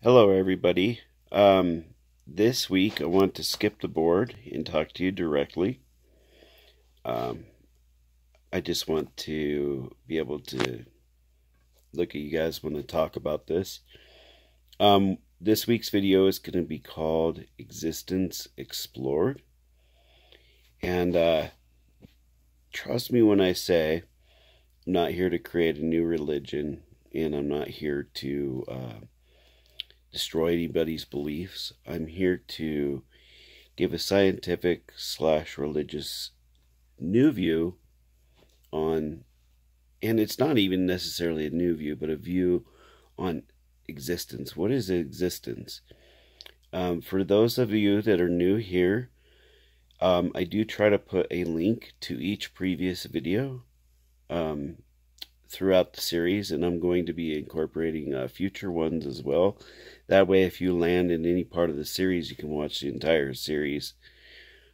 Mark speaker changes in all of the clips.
Speaker 1: Hello, everybody. This week I want to skip the board and talk to you directly. I just want to be able to look at you guys when I talk about this. This week's video is going to be called Existence Explored. And trust me when I say I'm not here to create a new religion, and I'm not here to destroy anybody's beliefs. I'm here to give a scientific / religious new view on, and it's not even necessarily a new view, but a view on existence. What is existence? For those of you that are new here, I do try to put a link to each previous video throughout the series, and I'm going to be incorporating future ones as well. That way, if you land in any part of the series, you can watch the entire series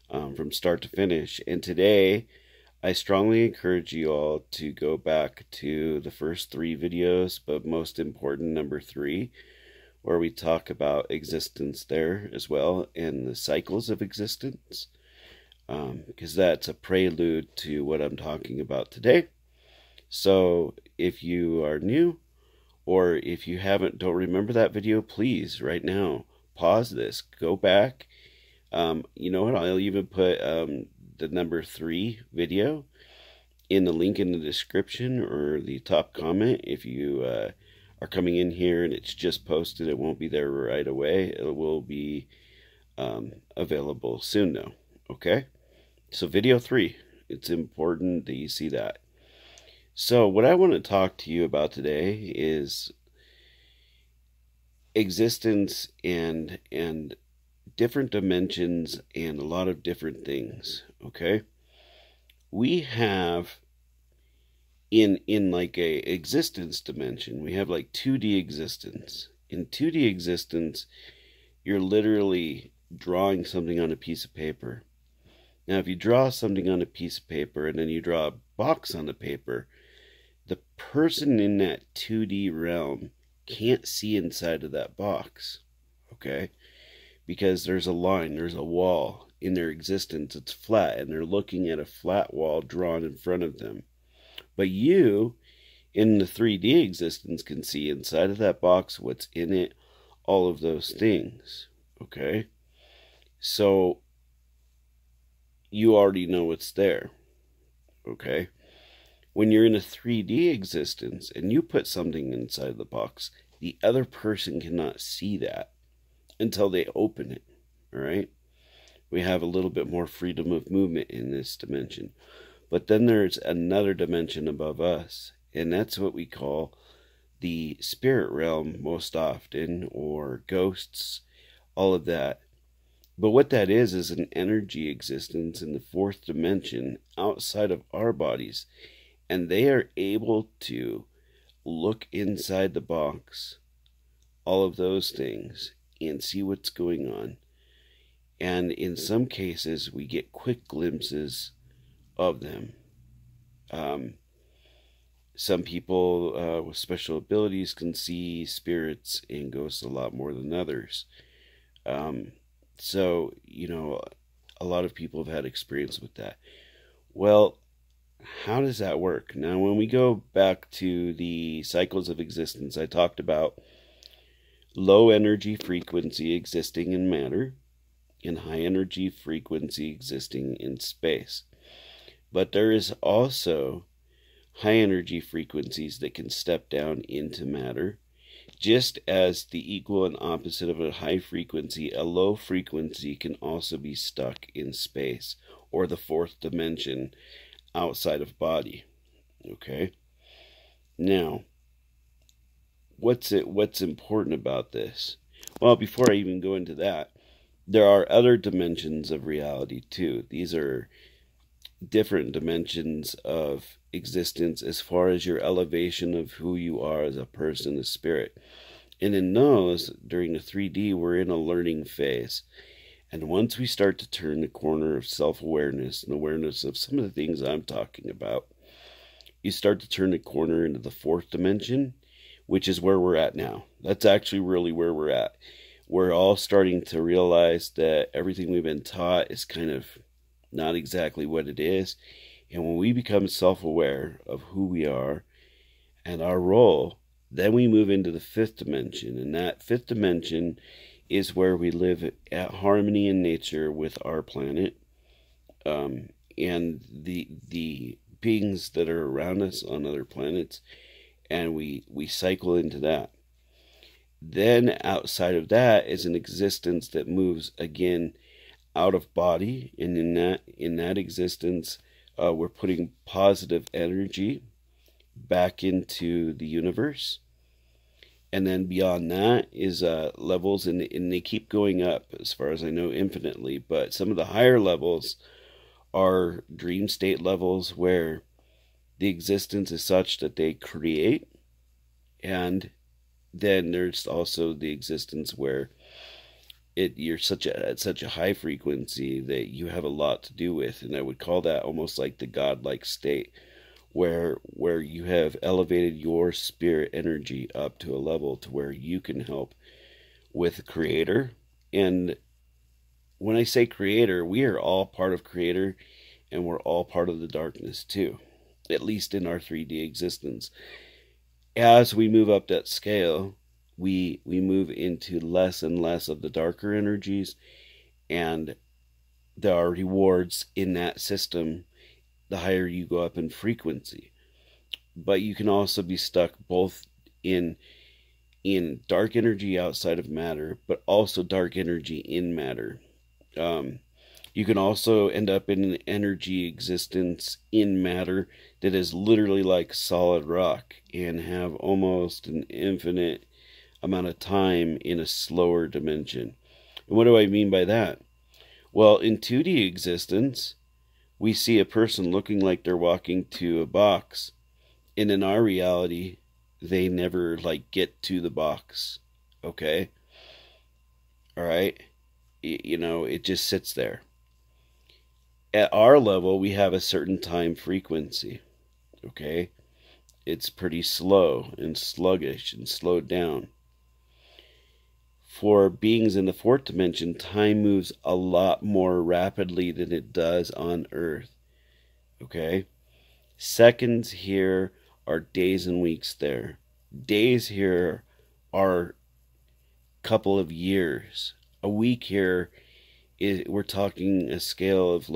Speaker 1: from start to finish. And today, I strongly encourage you all to go back to the first 3 videos, but most important, number 3, where we talk about existence there as well, and the cycles of existence, because that's a prelude to what I'm talking about today. So if you are new, or if you don't remember that video, please, right now, pause this, go back. You know what, I'll even put the number 3 video in the link in the description or the top comment. If you are coming in here and it's just posted, it won't be there right away. It will be available soon though, okay? So video 3, it's important that you see that. So what I want to talk to you about today is existence and different dimensions and a lot of different things, okay? We have in like a existence dimension, we have like 2D existence. In 2D existence, you're literally drawing something on a piece of paper. Now, if you draw something on a piece of paper and then you draw a box on the paper, the person in that 2D realm can't see inside of that box, okay? Because there's a line, there's a wall in their existence. It's flat, and they're looking at a flat wall drawn in front of them. But you, in the 3D existence, can see inside of that box, what's in it, all of those things, okay? So you already know what's there, okay? When you're in a 3D existence and you put something inside the box, the other person cannot see that until they open it, all right? We have a little bit more freedom of movement in this dimension. But then there's another dimension above us, and that's what we call the spirit realm most often, or ghosts, all of that. But what that is an energy existence in the 4th dimension outside of our bodies. And they are able to look inside the box, all of those things, and see what's going on. And in some cases, we get quick glimpses of them. Some people with special abilities can see spirits and ghosts a lot more than others. So, you know, a lot of people have had experience with that. Well, how does that work? Now, when we go back to the cycles of existence, I talked about low energy frequency existing in matter and high energy frequency existing in space. But there is also high energy frequencies that can step down into matter, just as the equal and opposite of a high frequency, a low frequency can also be stuck in space or the 4th dimension outside of body, okay? Now, what's important about this? Well, before I even go into that, there are other dimensions of reality too. These are different dimensions of existence as far as your elevation of who you are as a person, a spirit. And in those, during the 3D, we're in a learning phase. And once we start to turn the corner of self-awareness and awareness of some of the things I'm talking about, you start to turn the corner into the 4th dimension, which is where we're at now. That's actually really where we're at. We're all starting to realize that everything we've been taught is kind of not exactly what it is. And when we become self-aware of who we are and our role, then we move into the fifth dimension. And that fifth dimension is where we live at harmony in nature with our planet, and the beings that are around us on other planets, and we cycle into that. Then outside of that is an existence that moves again out of body, and in that existence, we're putting positive energy back into the universe. And then beyond that is levels, and they keep going up, as far as I know, infinitely. But some of the higher levels are dream state levels, where the existence is such that they create. And then there's also the existence where you're at such a high frequency that you have a lot to do with. And I would call that almost like the godlike state, where you have elevated your spirit energy up to a level to where you can help with Creator. And when I say Creator, we are all part of Creator, and we're all part of the darkness too, at least in our 3D existence. As we move up that scale, we move into less and less of the darker energies, and there are rewards in that system the higher you go up in frequency. But you can also be stuck both in dark energy outside of matter, but also dark energy in matter. You can also end up in an energy existence in matter that is literally like solid rock, and have almost an infinite amount of time in a slower dimension. And what do I mean by that? Well, in 2D existence, we see a person looking like they're walking to a box, and in our reality, they never get to the box. Okay? All right? It just sits there. At our level, we have a certain time frequency. Okay? It's pretty slow and sluggish and slowed down. For beings in the fourth dimension, time moves a lot more rapidly than it does on Earth. Okay? Seconds here are days and weeks there. Days here are a couple of years. A week here, we're talking a scale of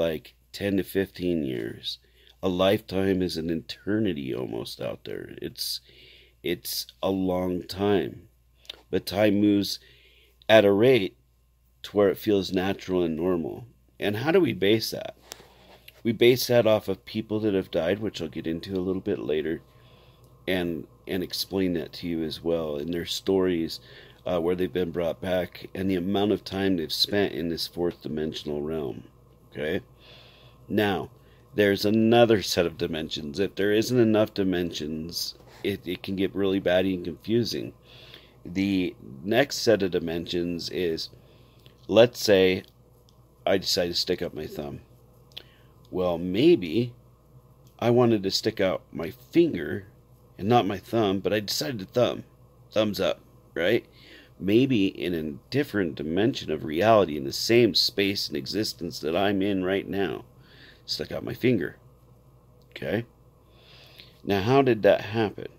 Speaker 1: 10 to 15 years. A lifetime is an eternity almost out there. It's a long time. But time moves at a rate to where it feels natural and normal. And how do we base that? We base that off of people that have died, which I'll get into a little bit later, and explain that to you as well, and their stories where they've been brought back, and the amount of time they've spent in this fourth dimensional realm. Okay? Now, there's another set of dimensions. If there isn't enough dimensions, it can get really bad and confusing. The next set of dimensions is, let's say I decide to stick up my thumb. Well, maybe I wanted to stick out my finger and not my thumb, but I decided to thumbs up, right? Maybe in a different dimension of reality, in the same space and existence that I'm in right now, stuck out my finger. Okay? Now, how did that happen?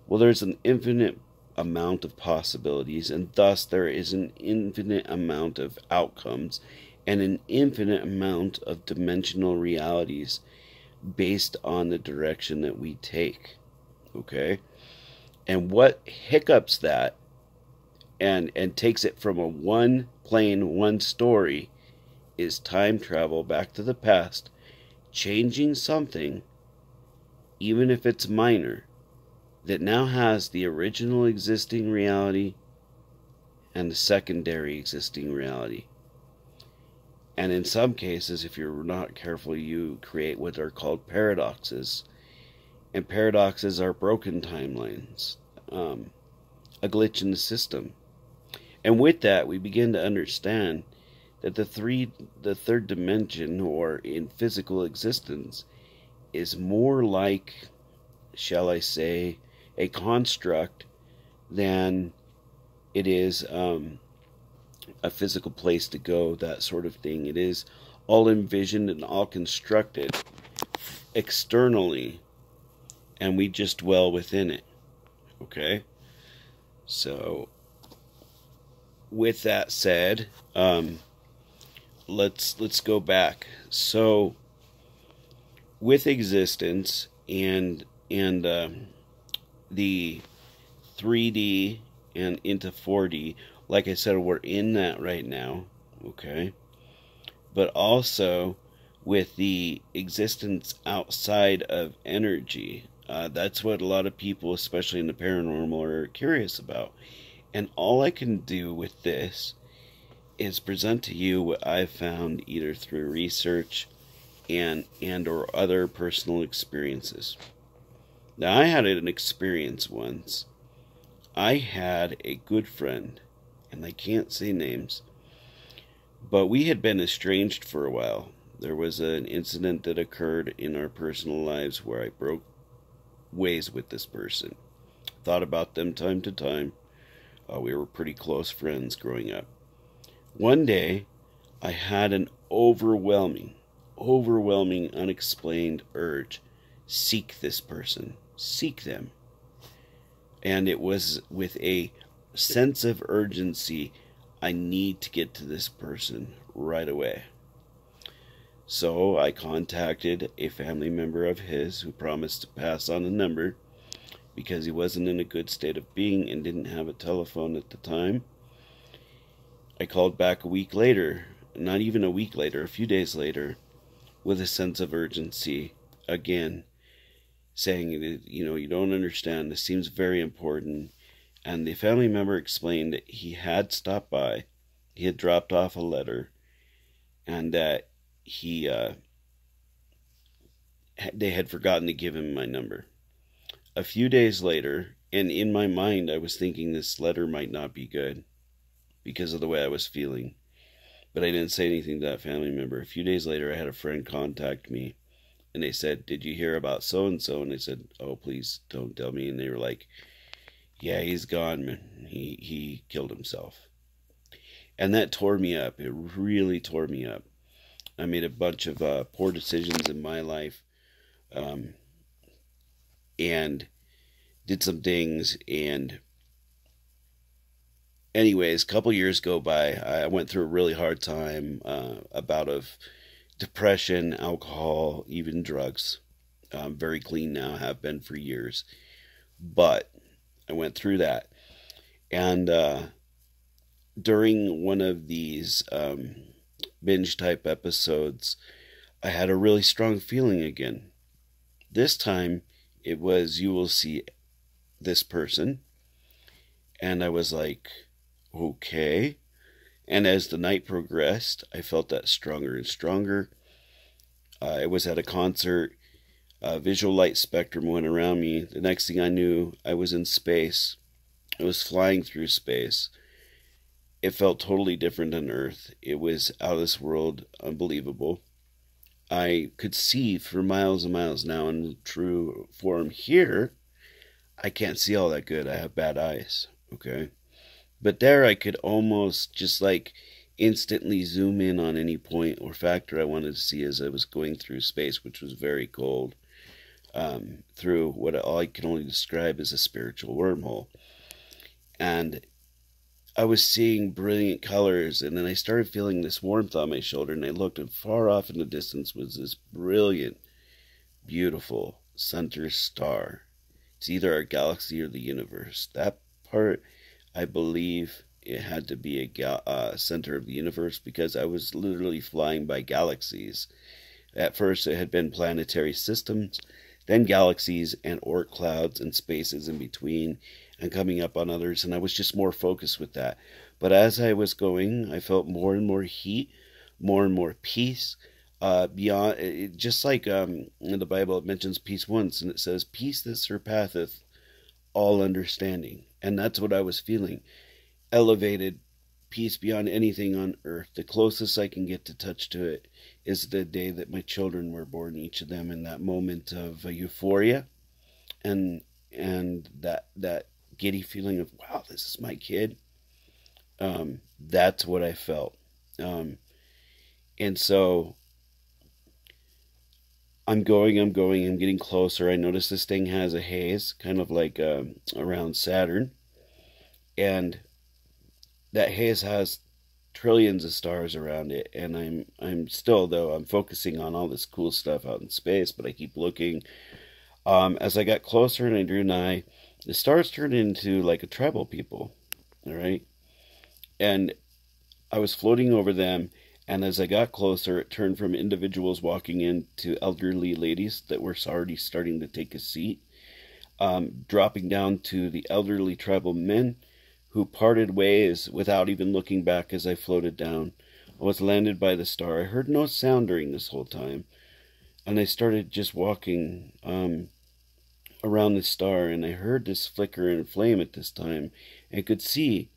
Speaker 1: Well, there's an infinite amount of possibilities, and thus there is an infinite amount of outcomes and an infinite amount of dimensional realities based on the direction that we take. Okay? And what hiccups that and takes it from a one plane, one story, is time travel back to the past, changing something, even if it's minor, that now has the original existing reality and the secondary existing reality. And in some cases, if you're not careful, you create what are called paradoxes. And paradoxes are broken timelines, a glitch in the system. And with that, we begin to understand that the third dimension, or in physical existence, is more like, shall I say, a construct than it is a physical place to go, that sort of thing. It is all envisioned and all constructed externally, and we just dwell within it. Okay? So, with that said, let's go back. So, with existence and the 3D and into 4D, like I said, we're in that right now, okay? But also with the existence outside of energy, that's what a lot of people, especially in the paranormal, are curious about. And all I can do with this is present to you what I've found either through research and or other personal experiences. Now, I had an experience once. I had a good friend, and I can't say names, but we had been estranged for a while. There was an incident that occurred in our personal lives where I broke ways with this person. Thought about them time to time. We were pretty close friends growing up. One day, I had an overwhelming, unexplained urge. Seek this person. Seek them. And it was with a sense of urgency. I need to get to this person right away. So I contacted a family member of his who promised to pass on a number because he wasn't in a good state of being and didn't have a telephone at the time. I called back a week later, not even a week later, a few days later, with a sense of urgency again, saying, you don't understand, this seems very important. And the family member explained that he had stopped by, he had dropped off a letter, and that they had forgotten to give him my number. A few days later, and in my mind I was thinking this letter might not be good because of the way I was feeling, but I didn't say anything to that family member. A few days later, I had a friend contact me, and they said, "Did you hear about so-and-so?" And I said, "Oh, please don't tell me." And they were like, "Yeah, he's gone, man. He killed himself." And that tore me up. It really tore me up. I made a bunch of poor decisions in my life, and did some things. And anyways, a couple years go by. I went through a really hard time, a bout of depression, alcohol, even drugs. I'm very clean now, have been for years. But I went through that. And during one of these binge type episodes, I had a really strong feeling again. This time it was, you will see this person. And I was like, okay. And as the night progressed, I felt that stronger and stronger. I was at a concert. Visual light spectrum went around me. The next thing I knew, I was in space. I was flying through space. It felt totally different than Earth. It was out of this world, unbelievable. I could see for miles and miles. Now in true form here, I can't see all that good. I have bad eyes, okay? But there I could almost just like instantly zoom in on any point or factor I wanted to see as I was going through space, which was very cold, through what I can only describe as a spiritual wormhole. And I was seeing brilliant colors, and then I started feeling this warmth on my shoulder, and I looked, and far off in the distance was this brilliant, beautiful center star. It's either our galaxy or the universe. That part, I believe it had to be a center of the universe, because I was literally flying by galaxies. At first it had been planetary systems, then galaxies and Oort clouds and spaces in between, and coming up on others, and I was just more focused with that. But as I was going, I felt more and more heat, more and more peace, beyond it, just like in the Bible it mentions peace once, and it says peace that surpasseth all understanding. And that's what I was feeling. Elevated peace beyond anything on earth. The closest I can get to touch to it is the day that my children were born, each of them, in that moment of euphoria and that giddy feeling of, wow, this is my kid. That's what I felt. And so I'm getting closer. I notice this thing has a haze, kind of like around Saturn. And that haze has trillions of stars around it. And I'm still, though, I'm focusing on all this cool stuff out in space, but I keep looking. As I got closer and I drew nigh, the stars turned into like a tribal people. All right. And I was floating over them. And as I got closer, it turned from individuals walking in to elderly ladies that were already starting to take a seat, dropping down to the elderly tribal men who parted ways without even looking back as I floated down. I was landed by the star. I heard no sound during this whole time. And I started just walking around the star, and I heard this flicker and flame at this time, and could see,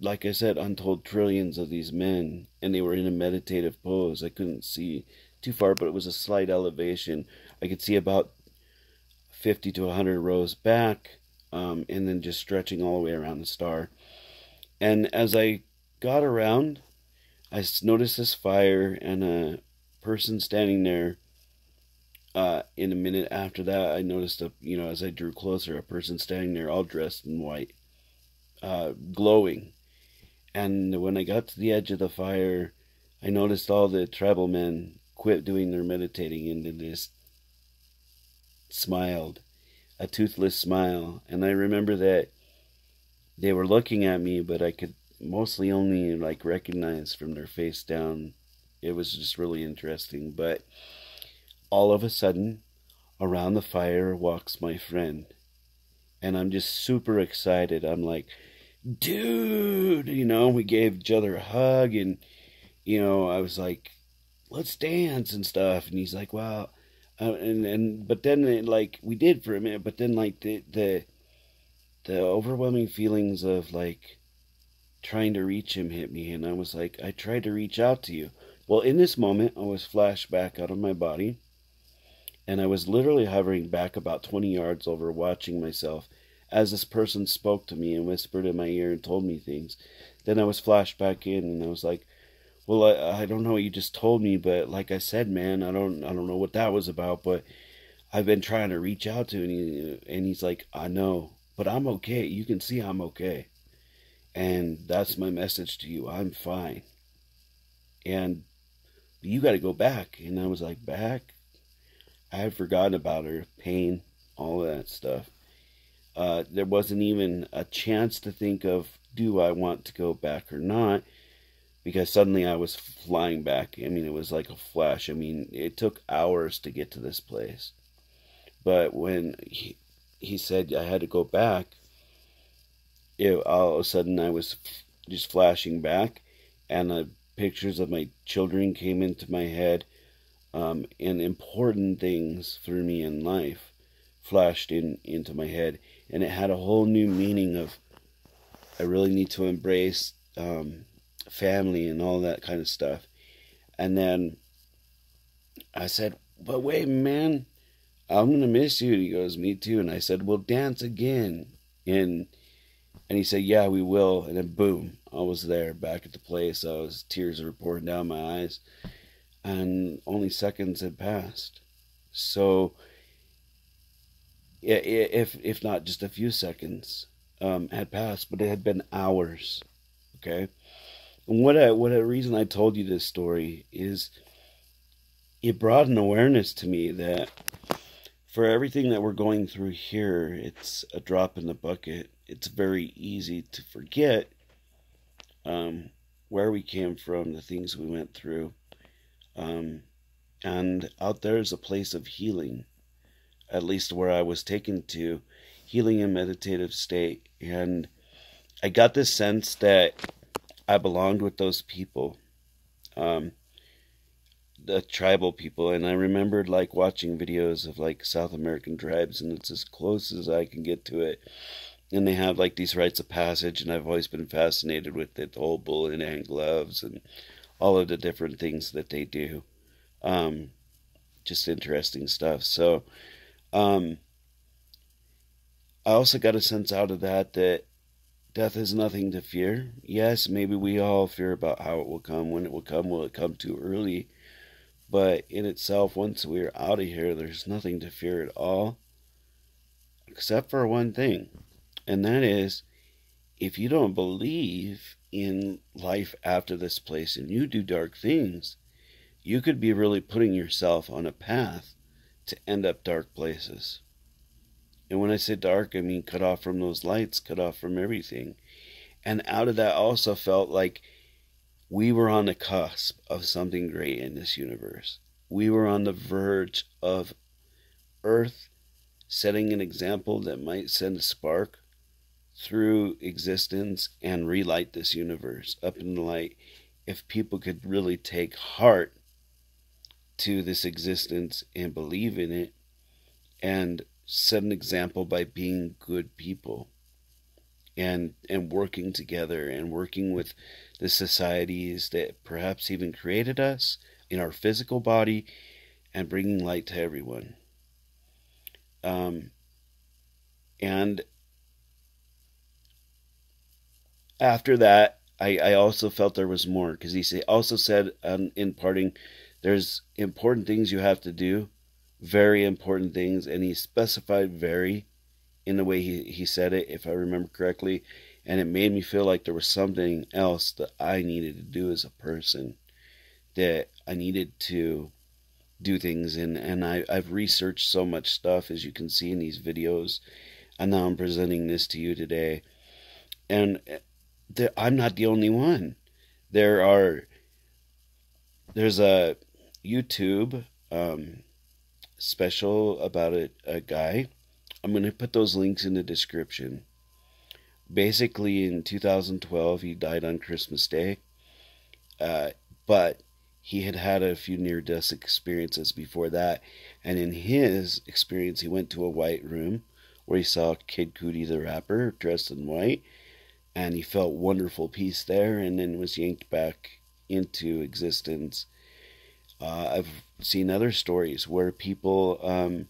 Speaker 1: like I said, untold trillions of these men, and they were in a meditative pose. I couldn't see too far, but it was a slight elevation. I could see about 50 to 100 rows back, and then just stretching all the way around the star. And as I got around, I noticed this fire and a person standing there. In a minute after that, I noticed, as I drew closer, a person standing there all dressed in white, glowing. And when I got to the edge of the fire, I noticed all the tribal men quit doing their meditating and they just smiled, a toothless smile. And I remember that they were looking at me, but I could mostly only recognize from their face down. It was just really interesting. But all of a sudden, around the fire walks my friend. And I'm just super excited. I'm like, dude, we gave each other a hug, and I was like, let's dance and stuff. And he's like, wow, but then we did for a minute, but then the overwhelming feelings of trying to reach him hit me, and I was like, I tried to reach out to you. Well, in this moment, I was flashed back out of my body, and I was literally hovering back about 20 yards over, watching myself as this person spoke to me and whispered in my ear and told me things. Then I was flashed back in, and I was like, well, I don't know what you just told me, but like I said, man, I don't know what that was about, but I've been trying to reach out to him. And he's like, I know, but I'm okay. You can see I'm okay. And that's my message to you. I'm fine. And you got to go back. And I was like, back? I had forgotten about her, pain, all of that stuff. There wasn't even a chance to think of, do I want to go back or not? Because suddenly I was flying back. I mean, it was like a flash. I mean, it took hours to get to this place. But when he said I had to go back, all of a sudden I was just flashing back, and pictures of my children came into my head, and important things for me in life flashed into my head, and it had a whole new meaning of, I really need to embrace family and all that kind of stuff. And then I said, but wait, man, I'm gonna miss you. And he goes, me too. And I said, we'll dance again. And he said, yeah, we will. And then boom, I was there back at the place. Tears were pouring down my eyes, and only seconds had passed. So if not just a few seconds had passed, but it had been hours. Okay. And what a reason I told you this story is, it brought an awareness to me that for everything that we're going through here, it's a drop in the bucket. It's very easy to forget where we came from, the things we went through. And out there is a place of healing, at least where I was taken to, healing in meditative state. And I got this sense that I belonged with those people, the tribal people. And I remembered watching videos of South American tribes, and it's as close as I can get to it. And they have these rites of passage, and I've always been fascinated with it, the whole bull in hand gloves and all of the different things that they do. Just interesting stuff. So I also got a sense out of that death is nothing to fear. Yes, maybe we all fear about how it will come, when it will come, will it come too early? But in itself, once we're out of here, there's nothing to fear at all, except for one thing, and that is, if you don't believe in life after this place and you do dark things, you could be really putting yourself on a path to end up dark places. And when I say dark, I mean cut off from those lights, cut off from everything. And out of that also felt like we were on the cusp of something great in this universe. We were on the verge of Earth setting an example that might send a spark through existence and relight this universe up in the light. If people could really take heart to this existence and believe in it and set an example by being good people and working together and working with the societies that perhaps even created us in our physical body and bringing light to everyone. And after that, I also felt there was more, because he also said in parting, there's important things you have to do, very important things, and he specified very in the way he said it, if I remember correctly, and it made me feel like there was something else that I needed to do as a person, that I needed to do things in, and I've researched so much stuff, as you can see in these videos, and now I'm presenting this to you today, and I'm not the only one. There's a YouTube special about a guy. I'm going to put those links in the description. Basically, in 2012, he died on Christmas Day. But he had a few near-death experiences before that. And in his experience, he went to a white room where he saw Kid Cudi, the rapper, dressed in white. And he felt wonderful peace there, and then was yanked back into existence. I've seen other stories where people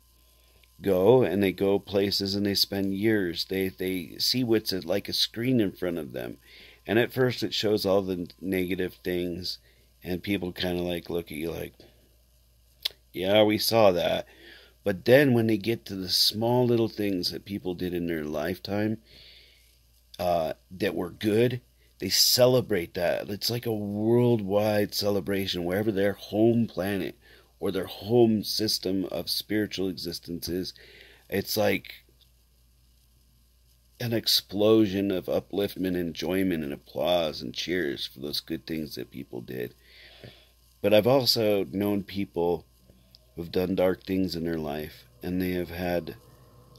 Speaker 1: go, and they go places and they spend years. They see what's like a screen in front of them. And at first it shows all the negative things, and people kind of like look at you like, yeah, we saw that. But then when they get to the small little things that people did in their lifetime, that were good, they celebrate that. It's like a worldwide celebration wherever their home planet or their home system of spiritual existence is. It's like an explosion of upliftment, enjoyment, and applause and cheers for those good things that people did. But I've also known people who've done dark things in their life, and they have had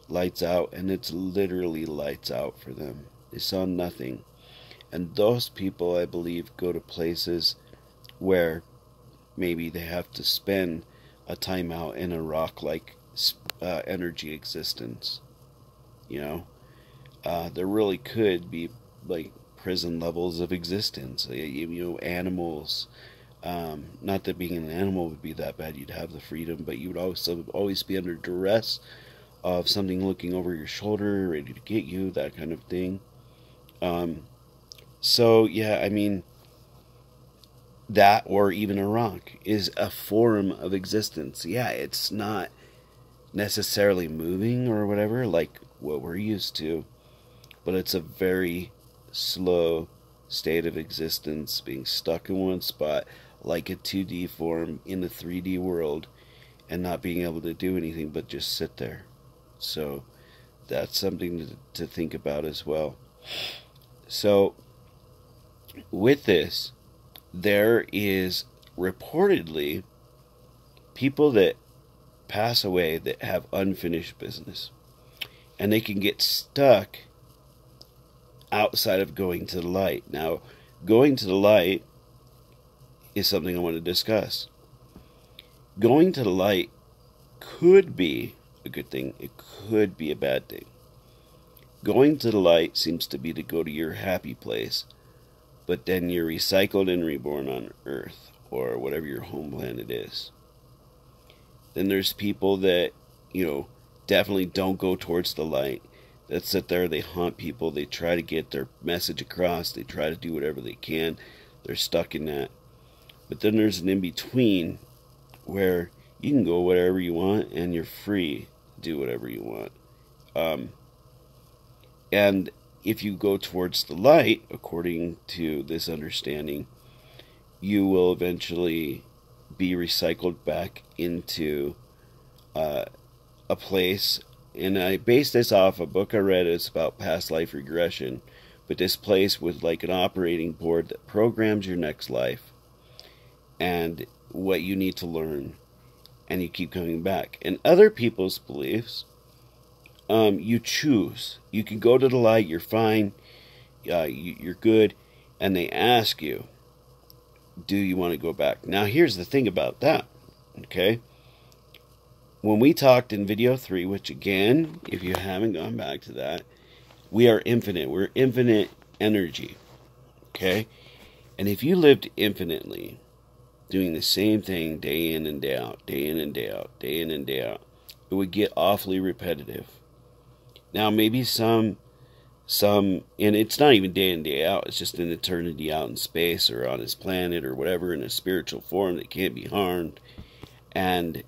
Speaker 1: lights out, and it's literally lights out for them. They saw nothing. And those people, I believe, go to places where maybe they have to spend a time out in a rock-like energy existence. You know? There really could be like prison levels of existence. You know, animals. Not that being an animal would be that bad. You'd have the freedom, but you would also always be under duress of something looking over your shoulder, ready to get you, that kind of thing. So, yeah, I mean, that or even a rock is a form of existence. Yeah, it's not necessarily moving or whatever like what we're used to, but it's a very slow state of existence, being stuck in one spot like a 2D form in the 3D world and not being able to do anything but just sit there. So that's something to think about as well. So, with this, there is reportedly people that pass away that have unfinished business. And they can get stuck outside of going to the light. Now, going to the light is something I want to discuss. Going to the light could be a good thing. It could be a bad thing. Going to the light seems to be to go to your happy place, but then you're recycled and reborn on Earth, or whatever your home planet is. Then there's people that, definitely don't go towards the light. that sit there, they haunt people, they try to get their message across, they try to do whatever they can, they're stuck in that. But then there's an in-between where you can go whatever you want and you're free to do whatever you want. And if you go towards the light, according to this understanding, you will eventually be recycled back into a place. And I base this off a book I read. It's about past life regression. But this place with like an operating board that programs your next life and what you need to learn. And you keep coming back. And other people's beliefs, you choose. You can go to the light, you're fine, you're good. And they ask you, do you want to go back? Now, here's the thing about that, okay? When we talked in video 3, which again, if you haven't gone back to that, we are infinite. We're infinite energy, okay? And if you lived infinitely, doing the same thing day in and day out, day in and day out, day in and day out, it would get awfully repetitive. Now, maybe some, and it's not even day in, day out, it's just an eternity out in space or on his planet or whatever in a spiritual form that can't be harmed. And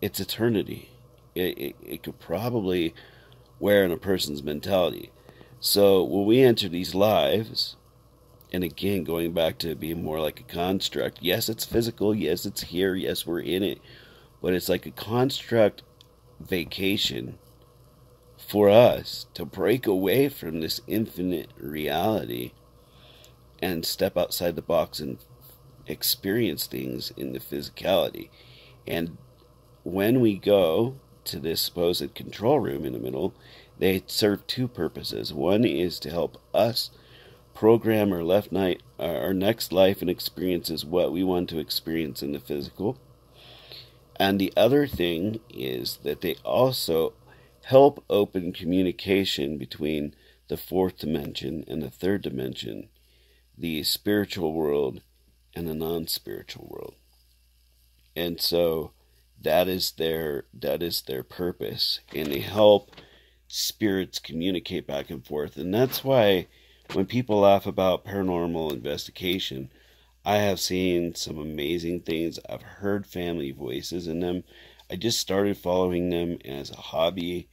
Speaker 1: it's eternity. It could probably wear on a person's mentality. So when we enter these lives, and again, going back to being more like a construct, yes, it's physical, yes, it's here, yes, we're in it, but it's like a construct vacation for us to break away from this infinite reality and step outside the box and experience things in the physicality. And when we go to this supposed control room in the middle, they serve two purposes. One is to help us program our next life and experiences what we want to experience in the physical. And the other thing is that they also help open communication between the fourth dimension and the third dimension, the spiritual world and the non-spiritual world. And so that is their purpose, and they help spirits communicate back and forth. And that's why when people laugh about paranormal investigation, I have seen some amazing things. I've heard family voices in them. I just started following them as a hobby,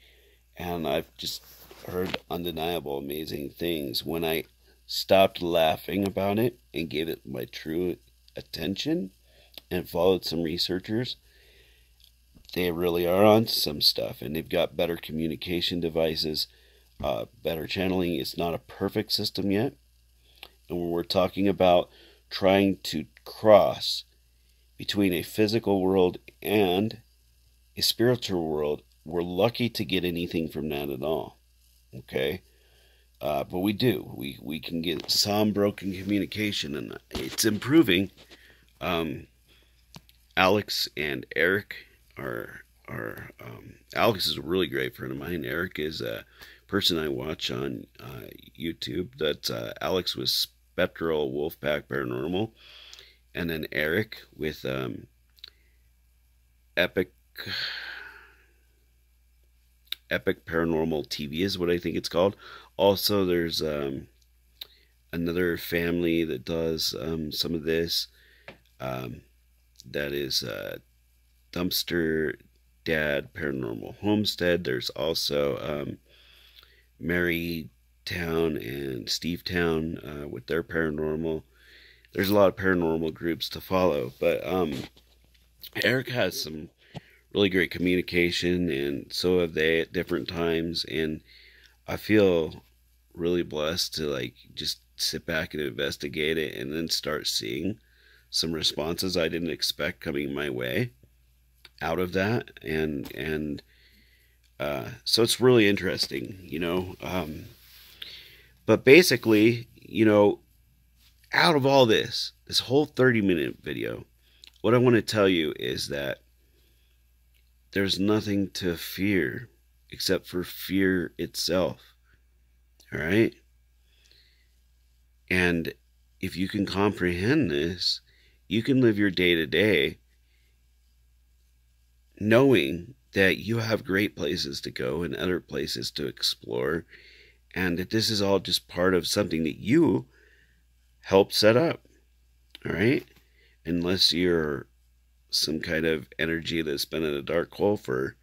Speaker 1: and I've just heard undeniable amazing things. When I stopped laughing about it and gave it my true attention and followed some researchers, they really are on some stuff, and they've got better communication devices, better channeling. It's not a perfect system yet. And when we're talking about trying to cross between a physical world and a spiritual world, we're lucky to get anything from that at all. Okay? But we do. We can get some broken communication, and it's improving. Alex and Eric are Alex is a really great friend of mine. Eric is a person I watch on YouTube. That's Alex with Spectral Wolfpack Paranormal, and then Eric with Epic Paranormal TV is what I think it's called. Also, there's another family that does some of this. That is Dumpster Dad Paranormal Homestead. There's also Marytown and Stevetown with their paranormal. There's a lot of paranormal groups to follow, but Eric has some really great communication, and so have they at different times, and I feel really blessed to like just sit back and investigate it and then start seeing some responses I didn't expect coming my way out of that, and so it's really interesting, but basically, out of all this whole 30-minute video, what I want to tell you is that there's nothing to fear except for fear itself. All right? And if you can comprehend this, you can live your day-to-day knowing that you have great places to go and other places to explore, and that this is all just part of something that you helped set up. All right? Unless you're some kind of energy that's been in a dark hole for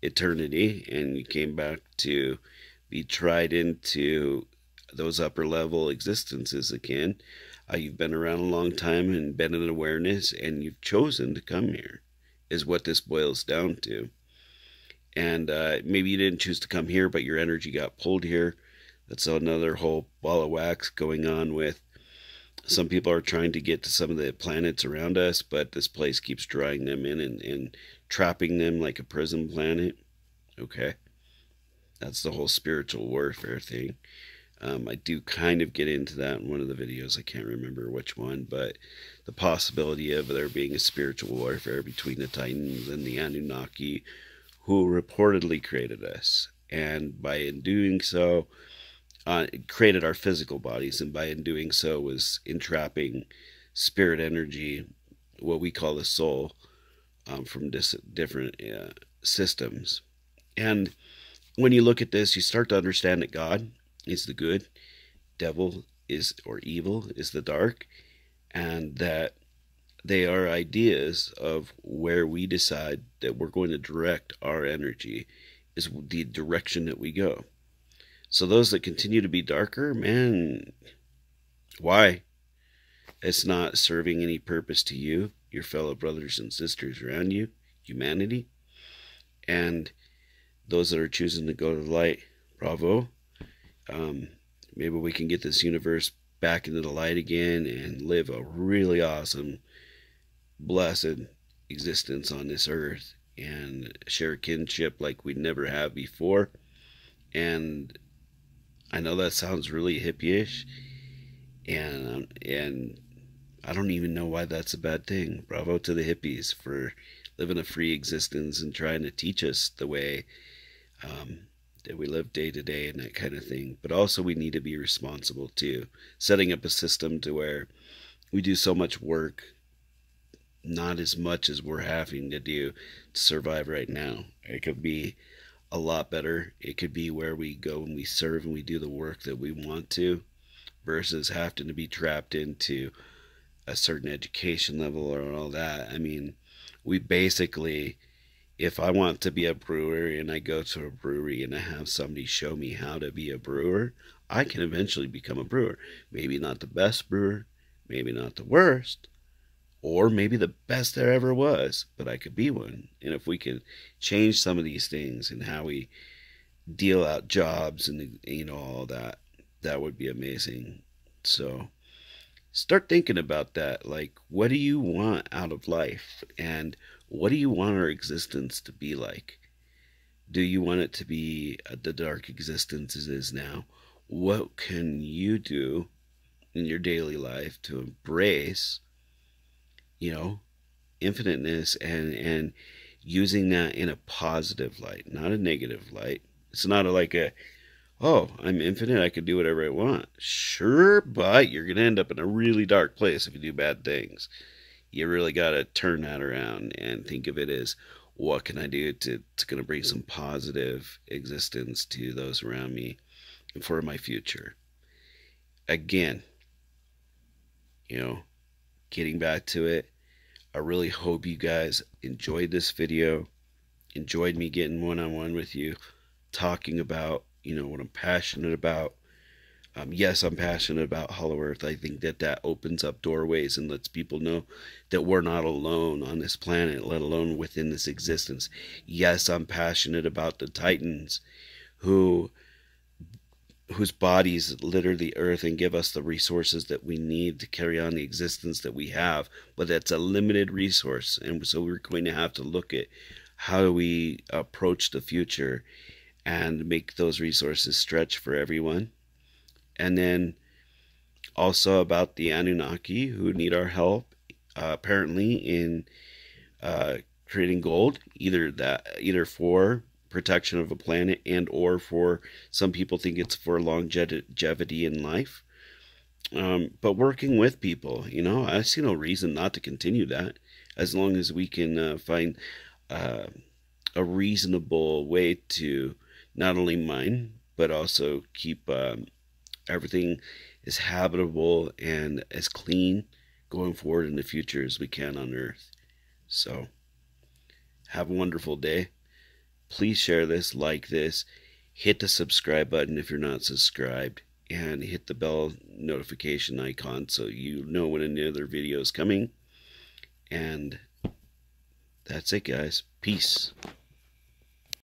Speaker 1: eternity and you came back to be tried into those upper level existences again. You've been around a long time and been in awareness, and you've chosen to come here, is what this boils down to. And maybe you didn't choose to come here, but your energy got pulled here. That's another whole ball of wax going on with some people are trying to get to some of the planets around us, but this place keeps drawing them in and trapping them like a prison planet. Okay? That's the whole spiritual warfare thing. I do kind of get into that in one of the videos. I can't remember which one, but the possibility of there being a spiritual warfare between the Titans and the Anunnaki, who reportedly created us. And by in doing so, it created our physical bodies, and by in doing so was entrapping spirit energy, what we call the soul, from different systems. And when you look at this, you start to understand that God is the good, devil is, or evil is the dark, and that they are ideas of where we decide that we're going to direct our energy is the direction that we go. So those that continue to be darker, man, why? It's not serving any purpose to you, your fellow brothers and sisters around you, humanity. And those that are choosing to go to the light, bravo. Maybe we can get this universe back into the light again and live a really awesome, blessed existence on this earth and share kinship like we never have before. And I know that sounds really hippie-ish, and I don't even know why that's a bad thing. Bravo to the hippies for living a free existence and trying to teach us the way that we live day to day and that kind of thing. But also we need to be responsible too, setting up a system to where we do so much work, not as much as we're having to do to survive right now. It could be a lot better. It could be where we go and we serve and we do the work that we want to, versus having to be trapped into a certain education level or all that. I mean, we basically, if I want to be a brewer and I go to a brewery and I have somebody show me how to be a brewer, I can eventually become a brewer. Maybe not the best brewer, maybe not the worst, or maybe the best there ever was, but I could be one. And if we can change some of these things and how we deal out jobs and, you know, all that, that would be amazing. So start thinking about that. Like, what do you want out of life? And what do you want our existence to be like? Do you want it to be the dark existence it is now? What can you do in your daily life to embrace, you know, infiniteness and using that in a positive light, not a negative light? It's not like a, oh, I'm infinite, I can do whatever I want. Sure, but you're going to end up in a really dark place if you do bad things. You really got to turn that around and think of it as, what can I do to going to bring some positive existence to those around me and for my future? Again, you know, getting back to it, I really hope you guys enjoyed this video, enjoyed me getting one-on-one with you, talking about, you know, what I'm passionate about. Yes, I'm passionate about Hollow Earth. I think that that opens up doorways and lets people know that we're not alone on this planet, let alone within this existence. Yes, I'm passionate about the Titans whose bodies litter the earth and give us the resources that we need to carry on the existence that we have. But that's a limited resource, and so we're going to have to look at how do we approach the future and make those resources stretch for everyone. And then also about the Anunnaki who need our help, apparently in creating gold, either for protection of a planet and or for, some people think it's for longevity in life. But working with people, you know, I see no reason not to continue that, as long as we can find a a reasonable way to not only mine, but also keep everything as habitable and as clean going forward in the future as we can on Earth. So, have a wonderful day. Please share this, like this, hit the subscribe button if you're not subscribed, and hit the bell notification icon so you know when another video is coming. And that's it, guys. Peace.